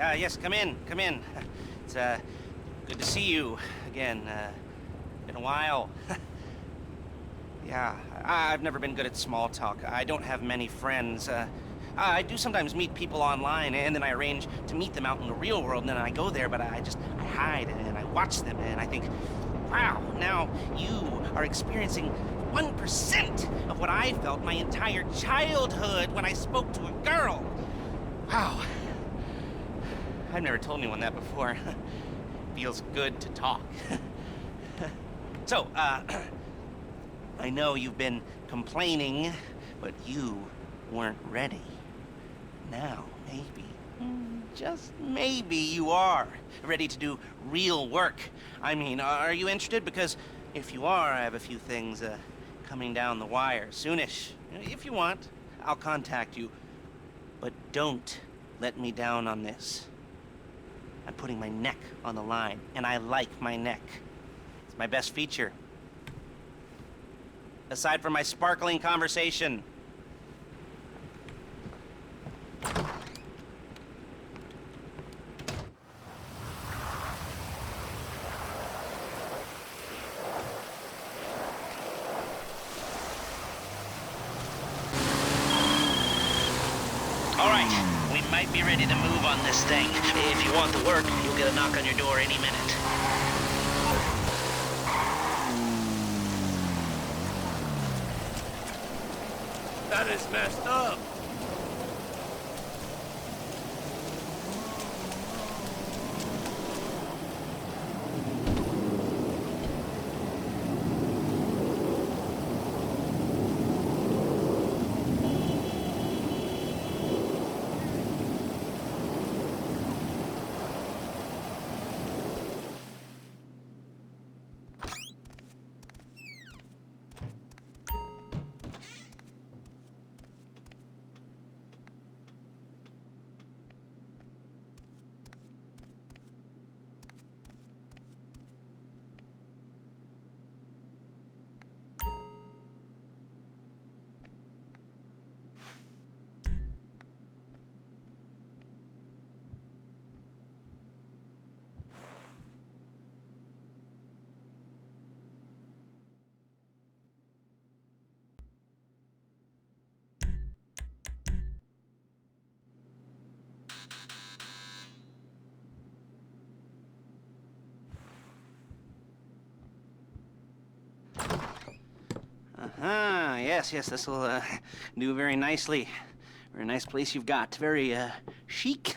Yes, come in, come in. It's, good to see you again. Been a while. Yeah, I've never been good at small talk. I don't have many friends. I do sometimes meet people online, and then I arrange to meet them out in the real world, and then I go there, but I hide, and I watch them, and I think, wow, now you are experiencing 1% of what I felt my entire childhood when I spoke to a girl. Wow. I've never told anyone that before. Feels good to talk. So, I know you've been complaining, but you weren't ready. Now, maybe, just maybe you are ready to do real work. I mean, are you interested? Because if you are, I have a few things coming down the wire soonish. If you want, I'll contact you. But don't let me down on this. I'm putting my neck on the line, and I like my neck. It's my best feature. Aside from my sparkling conversation. All right, we might be ready to move on this thing. If you want the work, you'll get a knock on your door any minute. That is messed up. Yes, this will do very nicely. Very nice place you've got. Very chic.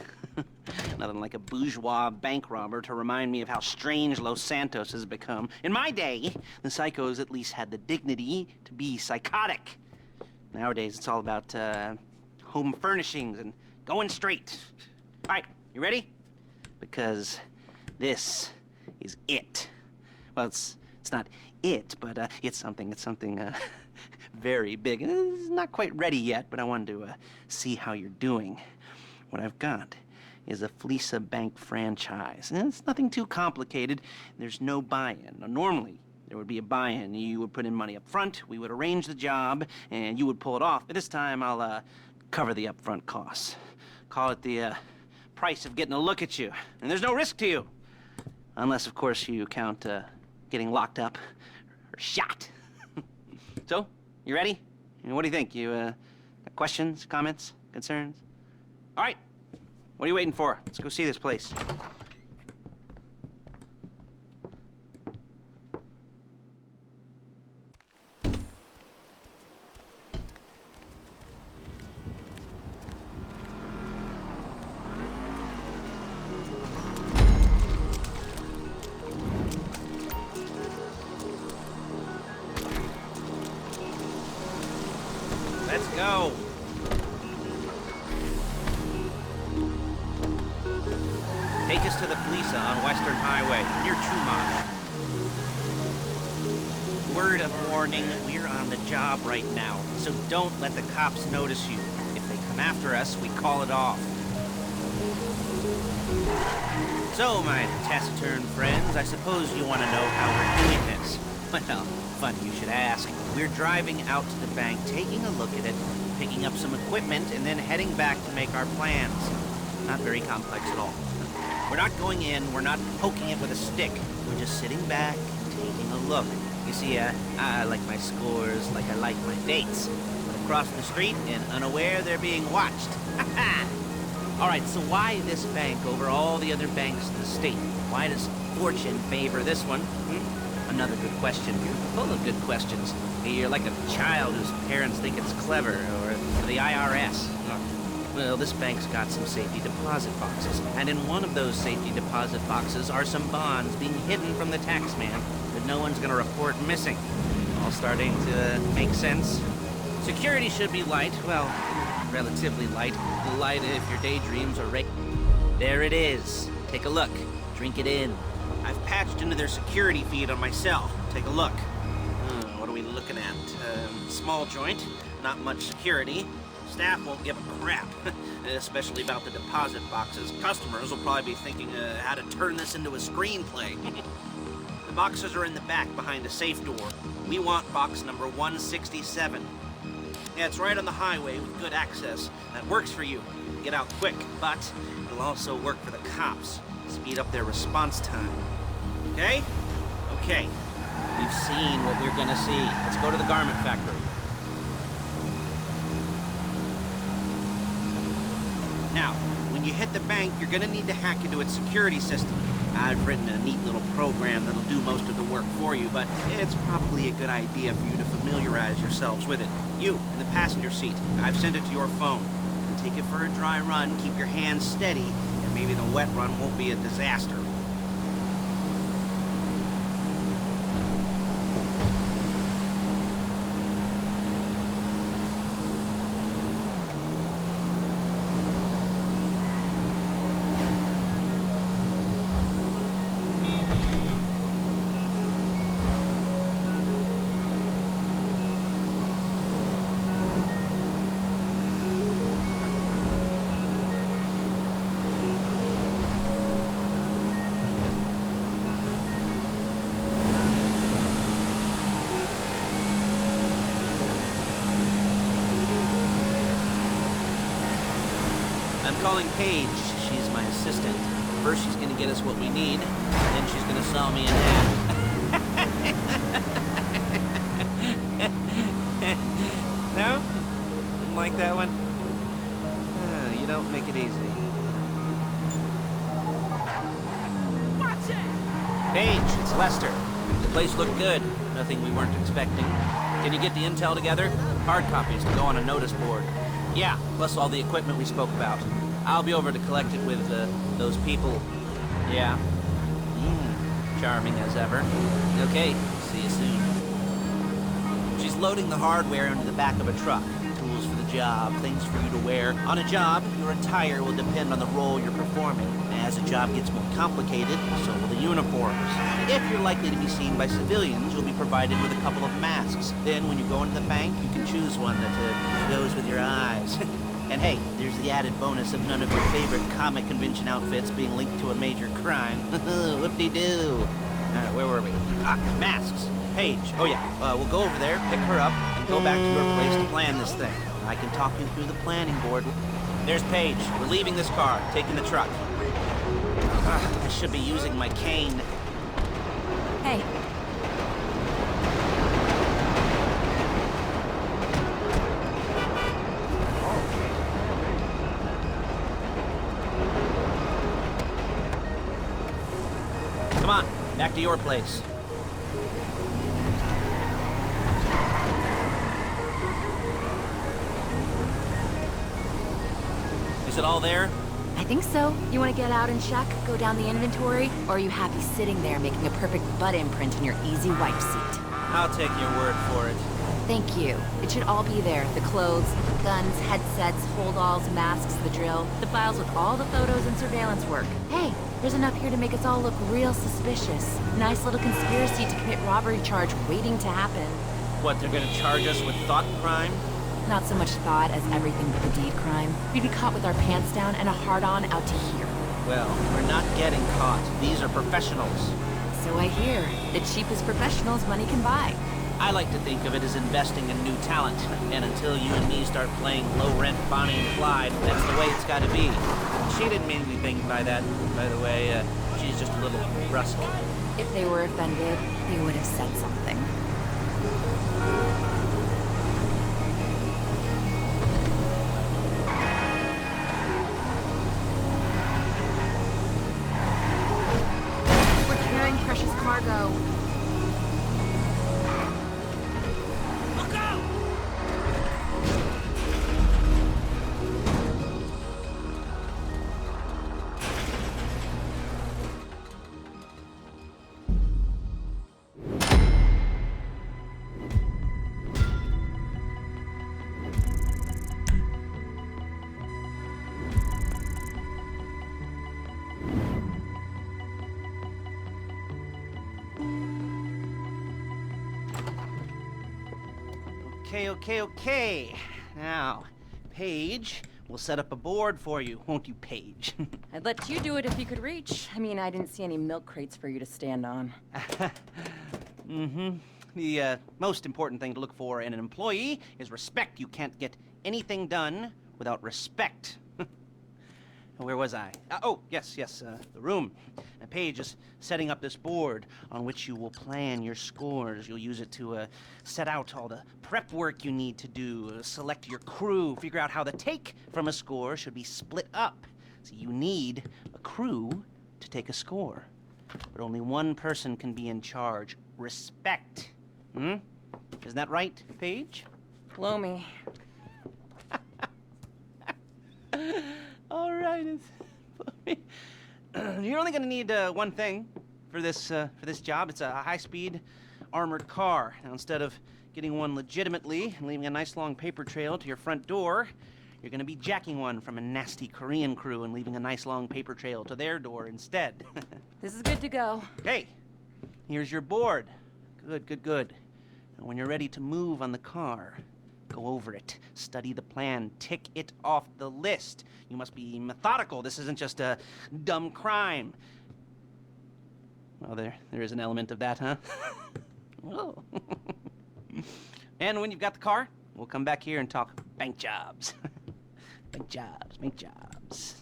Nothing like a bourgeois bank robber to remind me of how strange Los Santos has become. In my day, the psychos at least had the dignity to be psychotic. Nowadays, it's all about home furnishings and going straight. All right, you ready? Because this is it. Well, it's not it, but it's something very big. It's not quite ready yet, but I wanted to see how you're doing. What I've got is a Fleeca Bank franchise. And it's nothing too complicated. There's no buy-in. Now, normally, there would be a buy-in. You would put in money up front, we would arrange the job, and you would pull it off. But this time, I'll cover the upfront costs. Call it the price of getting a look at you. And there's no risk to you. Unless, of course, you count getting locked up or shot. So, you ready? What do you think? You got questions, comments, concerns? All right. What are you waiting for? Let's go see this place. Let's go. Take us to the Fleeca on Western Highway, near Trumont. Word of warning, we're on the job right now, so don't let the cops notice you. If they come after us, we call it off. So, my taciturn friends, I suppose you want to know how we're doing this. Well, funny you should ask. We're driving out to the bank, taking a look at it, picking up some equipment, and then heading back to make our plans. Not very complex at all. We're not going in, we're not poking it with a stick. We're just sitting back and taking a look. You see, I like my scores like I like my dates. Across the street and unaware they're being watched. All right, so why this bank over all the other banks in the state? Why does fortune favor this one? Another good question. You're full of good questions. You're like a child whose parents think it's clever, or the IRS. Well, this bank's got some safety deposit boxes, and in one of those safety deposit boxes are some bonds being hidden from the tax man that no one's gonna report missing. All starting to make sense? Security should be light, well, relatively light. Light if your daydreams are There it is. Take a look. Drink it in. I've patched into their security feed on my cell. Take a look. What are we looking at? Small joint, not much security. Staff won't give a crap, especially about the deposit boxes. Customers will probably be thinking how to turn this into a screenplay. The boxes are in the back behind a safe door. We want box number 167. Yeah, it's right on the highway with good access. That works for you. Get out quick, but it'll also work for the cops. Speed up their response time. Okay? Okay. We've seen what we're gonna see. Let's go to the garment factory. Now, when you hit the bank, you're gonna need to hack into its security system. I've written a neat little program that'll do most of the work for you, but it's probably a good idea for you to familiarize yourselves with it. You, in the passenger seat, I've sent it to your phone. Take it for a dry run, keep your hands steady, and maybe the wet run won't be a disaster. I'm calling Paige. She's my assistant. First she's gonna get us what we need, then she's gonna saw me in half. No? Didn't like that one? You don't make it easy. Watch it! Paige, it's Lester. The place looked good. Nothing we weren't expecting. Can you get the intel together? Hard copies to go on a notice board. Yeah, plus all the equipment we spoke about. I'll be over to collect it with, those people. Yeah. Charming as ever. Okay, see you soon. She's loading the hardware into the back of a truck. Tools for the job, things for you to wear. On a job, your attire will depend on the role you're performing. As the job gets more complicated, so will the uniforms. If you're likely to be seen by civilians, you'll be provided with a couple of masks. Then when you go into the bank, you can choose one that goes with your eyes. And hey, there's the added bonus of none of your favorite comic convention outfits being linked to a major crime. Whoop-de-doo. Where were we? Masks. Paige. Oh yeah, we'll go over there, pick her up, and go back to your place to plan this thing. I can talk you through the planning board. There's Paige. We're leaving this car, taking the truck. I should be using my cane. Hey. Come on, back to your place. Is it all there? I think so. You want to get out and check, go down the inventory, or are you happy sitting there making a perfect butt imprint in your easy wipe seat? I'll take your word for it. Thank you. It should all be there. The clothes, guns, headsets, hold-alls, masks, the drill, the files with all the photos and surveillance work. Hey, there's enough here to make us all look real suspicious. Nice little conspiracy to commit robbery charge waiting to happen. What, they're gonna charge us with thought crime? Not so much thought as everything but the deed crime. We'd be caught with our pants down and a hard-on out to here. Well, we're not getting caught. These are professionals. So I hear. The cheapest professionals money can buy. I like to think of it as investing in new talent. And until you and me start playing low-rent Bonnie and Clyde, that's the way it's got to be. She didn't mean anything by that, by the way. She's just a little brusque. If they were offended, they would have said something. We're carrying precious cargo. Look out! Okay. Now, Paige, we'll set up a board for you, won't you, Paige? I'd let you do it if you could reach. I mean, I didn't see any milk crates for you to stand on. The most important thing to look for in an employee is respect. You can't get anything done without respect. Where was I? Yes, the room. Paige is setting up this board on which you will plan your scores. You'll use it to set out all the prep work you need to do, select your crew, figure out how the take from a score should be split up. So you need a crew to take a score. But only one person can be in charge. Respect. Isn't that right, Paige? Blow me. All right. You're only going to need one thing for this job. It's a high-speed armored car. Now, instead of getting one legitimately and leaving a nice long paper trail to your front door, you're going to be jacking one from a nasty Korean crew and leaving a nice long paper trail to their door instead. This is good to go. Okay, here's your board. Good. Now, when you're ready to move on the car, go over it, study the plan, tick it off the list. You must be methodical. This isn't just a dumb crime. Well, there is an element of that, huh? Oh. And when you've got the car, we'll come back here and talk bank jobs. Bank jobs.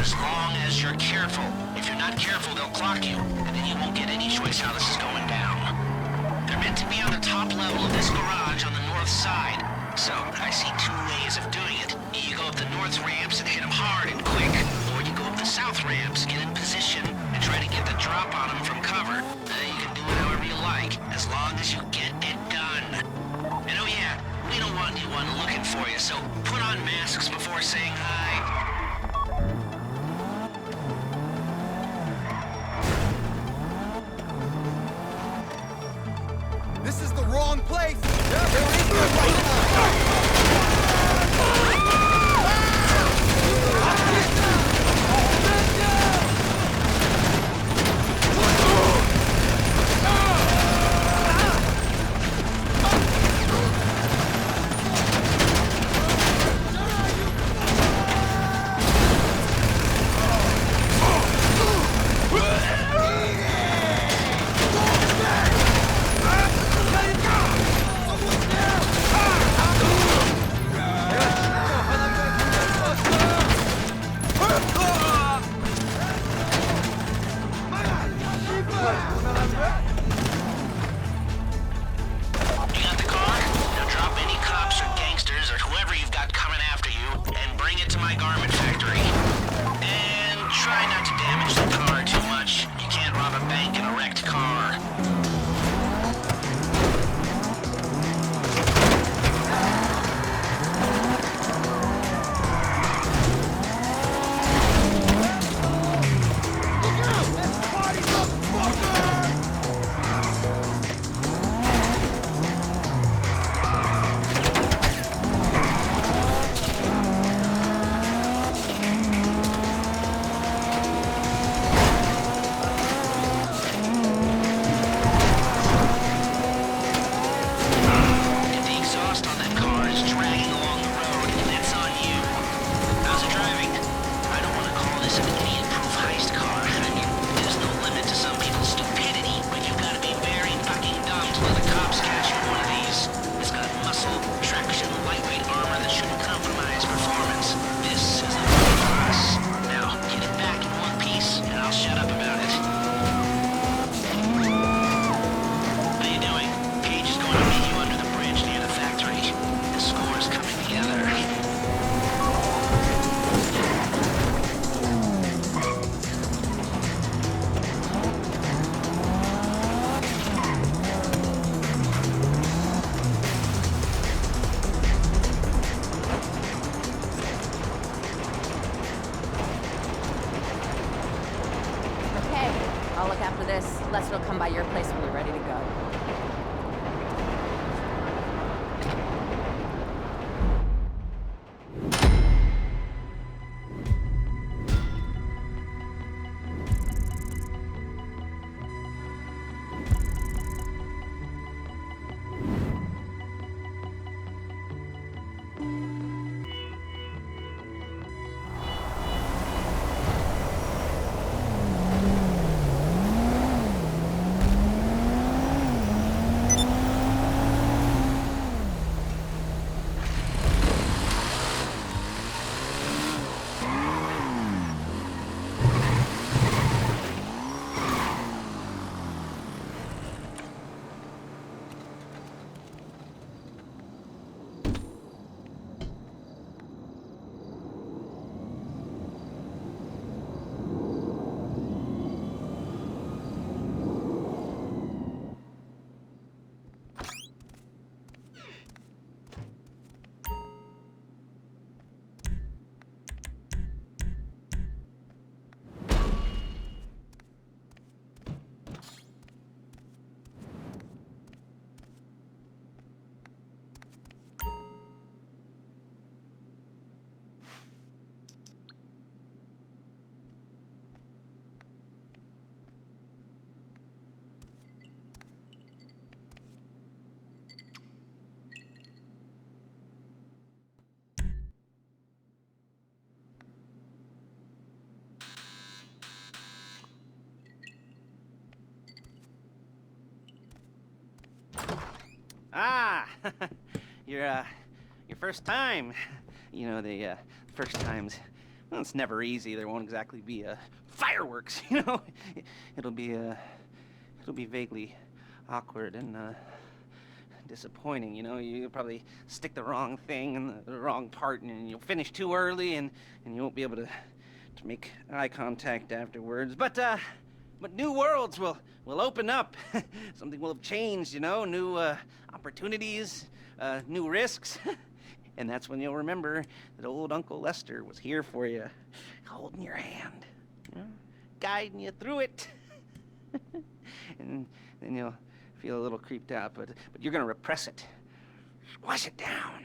as long as you're careful. If you're not careful, they'll clock you, and then you won't get any choice how this is going down. They're meant to be on the top level of this garage on the north side. So, I see two ways of doing it. You go up the north ramps and hit them hard and quick, or you go up the south ramps, get in position, and try to get the drop on them from cover. You can do it however you like, as long as you get it done. And oh yeah, we don't want anyone looking for you, so put on masks before saying hi. This is the wrong place! There is no right time! Lester will come by your place when you're ready to go. Ah, your first time. You know, the first times, well, it's never easy. There won't exactly be fireworks, you know. It'll be vaguely awkward and disappointing, you know. You'll probably stick the wrong thing in the wrong part, and you'll finish too early, and you won't be able to make eye contact afterwards. But new worlds will open up. Something will have changed, you know. New opportunities, new risks. And that's when you'll remember that old Uncle Lester was here for you, holding your hand, you know, guiding you through it. And then you'll feel a little creeped out, but you're gonna repress it. Squash it down.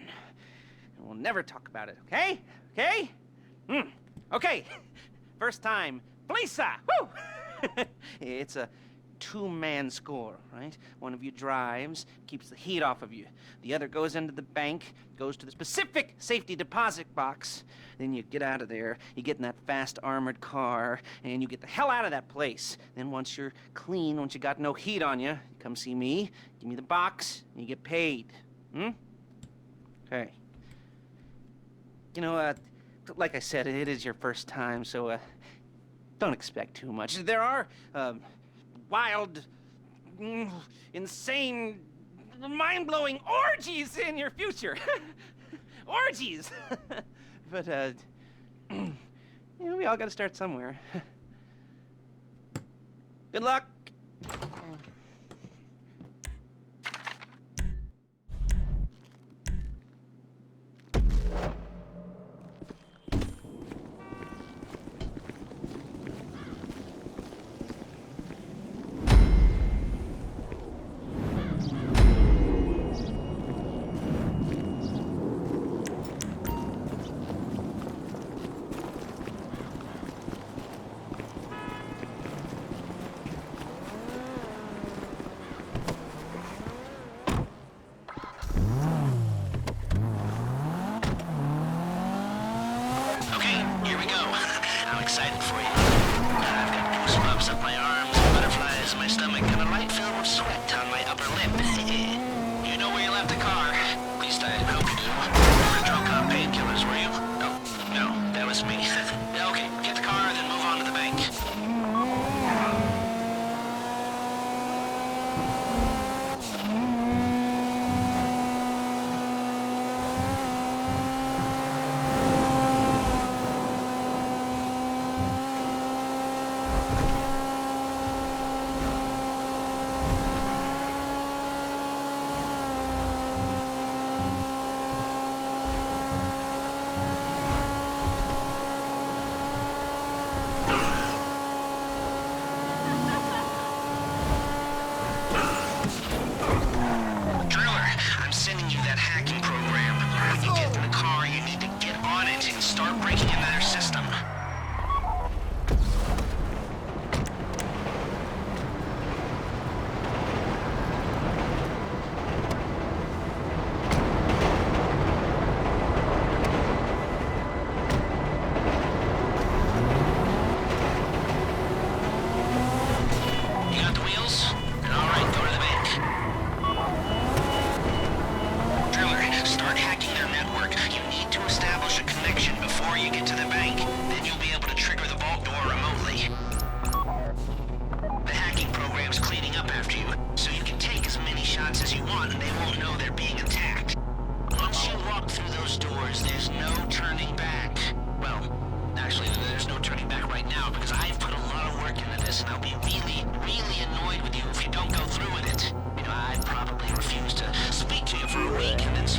And we'll never talk about it, okay? Okay? Okay. First time, Fleeca! Woo! It's a two-man score, right? One of you drives, keeps the heat off of you. The other goes into the bank, goes to the specific safety deposit box. Then you get out of there, you get in that fast armored car, and you get the hell out of that place. Then once you're clean, once you got no heat on you, come see me, give me the box, and you get paid. Okay. You know, like I said, it is your first time, so don't expect too much. There are wild, insane, mind-blowing orgies in your future. Orgies! But, you know, we all gotta start somewhere. Good luck! Excited for you. I've got goosebumps up my arms, butterflies in my stomach, and a light film of sweat on my upper lip. You know where you left the car. At least I hope you do. You were drunk on painkillers, were you? No, that was me. Okay, get the car, then move on to the bank.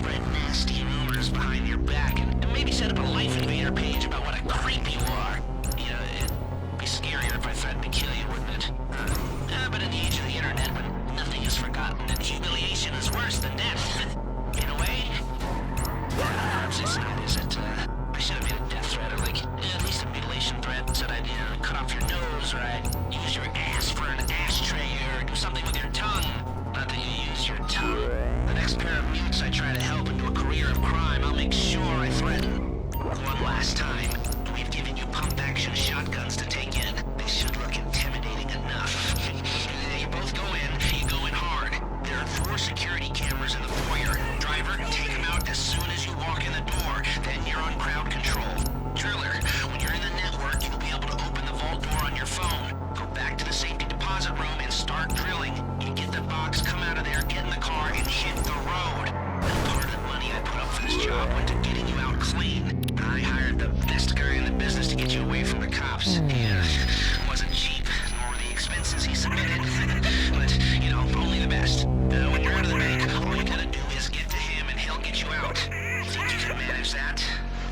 spread nasty rumors behind your back and maybe set up a Life Invader page about what a creep you are. You know, it'd be scarier if I threatened to kill you, wouldn't it? But in the age of the internet, when nothing is forgotten and humiliation is worse than death, in a way, perhaps it's not, is it? I should have made a death threat or like at least a mutilation threat. Said I'd cut off your nose or I'd use your ass for an ashtray or do something with your tongue. Not that you use your tongue. The next pair of mutes I try to help into a career of crime, I'll make sure I threaten. One last time. We've given you pump-action shotguns to take in. They should look intimidating enough. You both go in, you go in hard. There are 4 security cameras in the foyer. Driver, take them out as soon as you walk in the door. Then you're on crowd control. Driller, when you're in the network, you'll be able to open the vault door on your phone. Go back to the safety deposit room and start drilling. You get the box, come out of there, get in the car, and hit the road. And part of the money I put up for this job went to getting you out clean. I hired the best guy in the business to get you away from the cops. Yeah, wasn't cheap, nor were the expenses he submitted. But, you know, only the best. When you're out of the bank, all you gotta do is get to him and he'll get you out. Think you can manage that?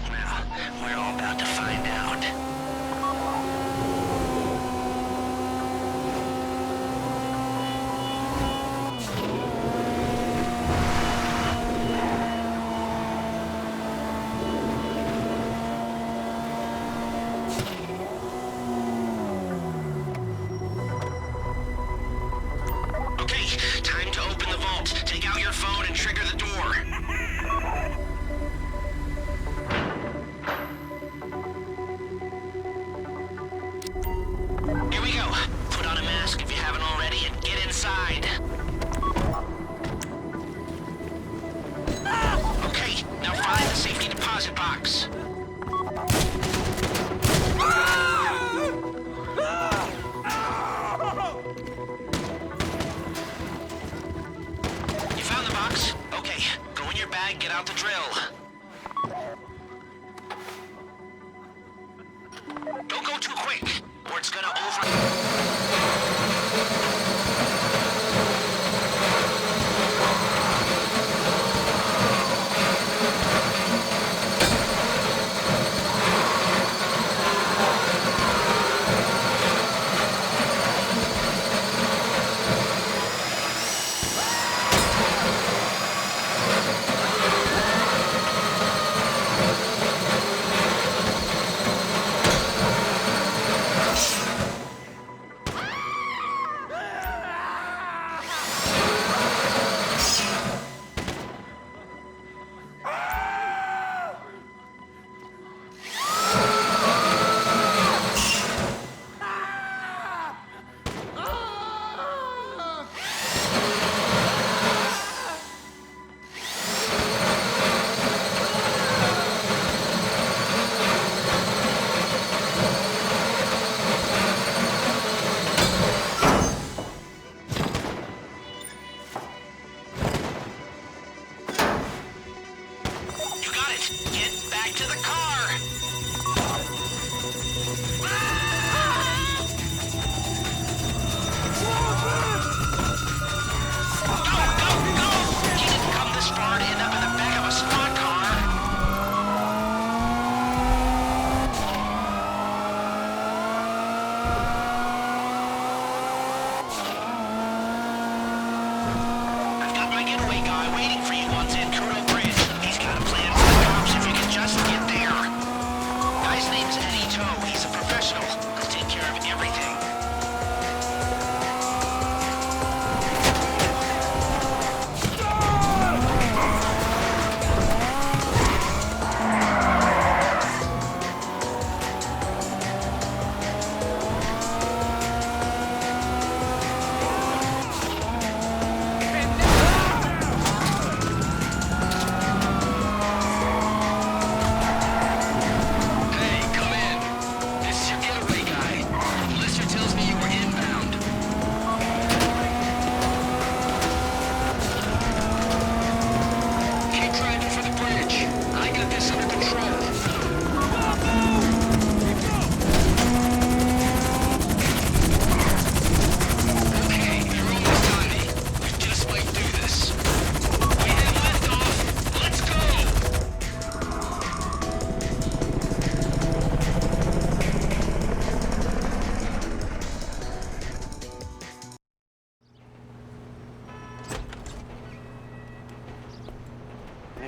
Well, we're all about to find out. Okay, time to open the vault. Take out your phone and trigger the door. Here we go. Put on a mask if you haven't already and get inside. Okay, now find the safety deposit box. You found the box? Okay, go in your bag, get out the drill. Don't go too quick, or it's gonna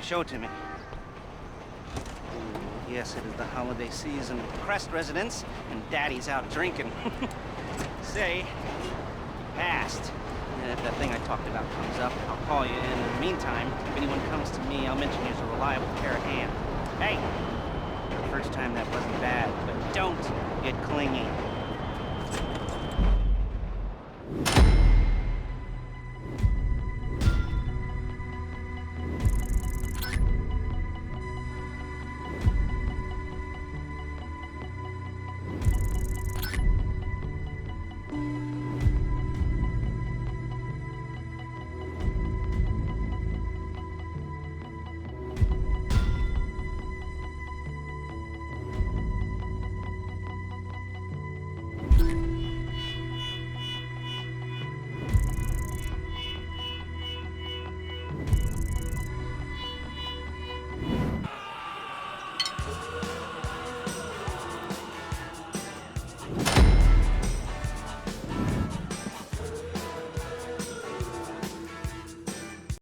Show it to me. Yes, it is the holiday season at the Crest residence, and Daddy's out drinking. Say, passed. And if that thing I talked about comes up, I'll call you. And in the meantime, if anyone comes to me, I'll mention you as a reliable pair of hands. Hey, the first time that wasn't bad, but don't get clingy.